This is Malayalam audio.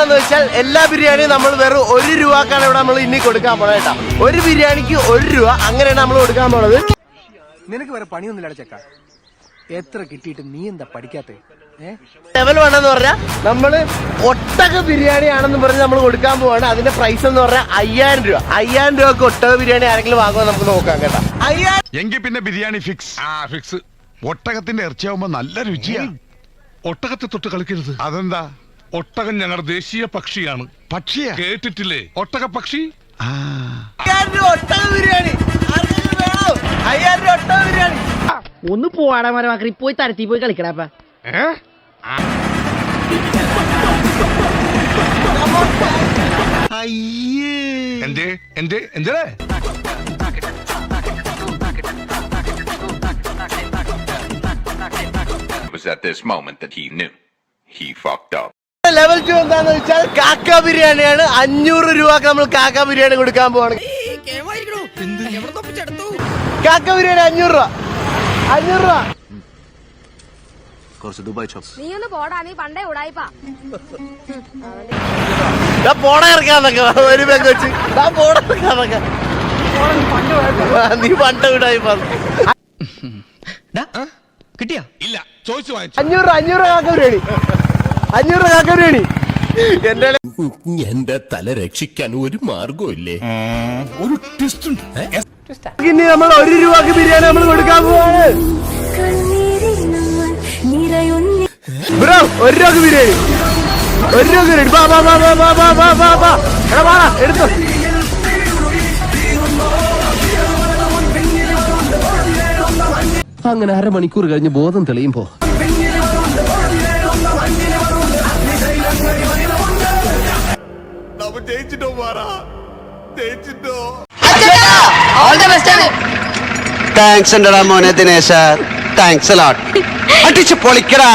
എന്താന്ന് വെച്ചാൽ എല്ലാ ബിരിയാണിയും നമ്മൾ വെറും 1 രൂപക്കാണ് ഇവിടെ നമ്മൾ ഇനി കൊടുക്കാൻ പോണത് കേട്ടോ. ഒരു ബിരിയാണിക്ക് 1 രൂപ, അങ്ങനെയാണ് നമ്മൾ കൊടുക്കാൻ പോണത്. നിനക്ക് വേറെ പണിയൊന്നുമില്ല ചെക്ക, എത്ര കിട്ടിയിട്ട് നീ എന്താ പഠിക്കാത്തേ? ലെവൽ 1 എന്ന് പറഞ്ഞാൽ നമ്മള് ഒട്ടക ബിരിയാണി ആണെന്ന് പറഞ്ഞ് നമ്മൾ കൊടുക്കാൻ പോവാണ്. അതിന്റെ പ്രൈസ് എന്ന് പറഞ്ഞാൽ 5000 രൂപ. 5000 രൂപക്ക് ഒട്ടക ബിരിയാണി ആരെങ്കിലും വാങ്ങുമോ നമുക്ക് നോക്കാം കേട്ടോ. 5000 എങ്കിൽ പിന്നെ ബിരിയാണി ഫിക്സ്. ഫിക്സ്. ഒട്ടകത്തിന്റെ ഇറച്ചിയാവുമ്പോ നല്ല രുചിയാ. ഒട്ടകത്തെ തൊട്ട് കളിക്കരുത്. അതെന്താ? ഒട്ടകം ഞങ്ങളുടെ ദേശീയ പക്ഷിയാണ്. പക്ഷിയാ? കേട്ടിട്ടില്ലേ ഒട്ടക പക്ഷി? 5000 രൂപ ഒട്ടക ബിരിയാണി ആർക്കെങ്കിലും വേണോ? 5000 രൂപ ഒട്ടക ബിരിയാണി. ഒന്ന് പോവാടാ മരമാക്കി, പോയി തരത്തി പോയി കളിക്കടാ. എന്തേ എന്തേ എന്തേ It was at this moment that he knew he fucked up. Level 2 എന്താന്ന് വെച്ചാൽ കാക്ക ബിരിയാണിയാണ്. 500 രൂപക്ക് നമ്മൾ കാക്ക ബിരിയാണി കൊടുക്കാൻ പോവാണ്. കാക്ക ബിരിയാണി 500 രൂപ. 500 രൂപ. നീ ഒന്ന് പോടാ, നീ പണ്ടേ ഉടായിപ്പാ. പോട ഇറക്കാന്നൊക്കെ ഒരു ബെങ്ക് വെച്ച് പോട ഇറക്കാന്നൊക്കെ നീ പണ്ട് വിടായി കിട്ടിയാ? ഇല്ല, ചോദിച്ചു വാങ്ങിച്ചു. 500 രൂപ കാക്ക ബിരിയാണി. 500 രൂപ കാക്ക ബിരിയാണി. എന്റെ തല രക്ഷിക്കാൻ ഒരു മാർഗമില്ലേ? ഒരു ട്വിസ്റ്റ് ഉണ്ട്. ഇനി നമ്മൾ 1 രൂപക്ക് ബിരിയാണി നമ്മൾ കൊടുക്കാൻ പോവാണ്. ബ്രോ 1 രൂപക്ക് ബിരിയാണി. 1 രൂപക്ക് ബിരിയാണി. ബാ ബാ ബാ ബാ ബാ ബാ ബാ ബാ. എടാ വാ എടുത്തോ. അങ്ങനെ അരമണിക്കൂർ കഴിഞ്ഞ് ബോധം തെളിയുമ്പോ ജയിച്ചിട്ടോ മാറാ, ജയിച്ചിട്ടോ. താങ്ക്സ് ഉണ്ടടാ മോനെ ദിനേശ, താങ്ക്സ് അടിച്ച് പൊളിക്കടാ.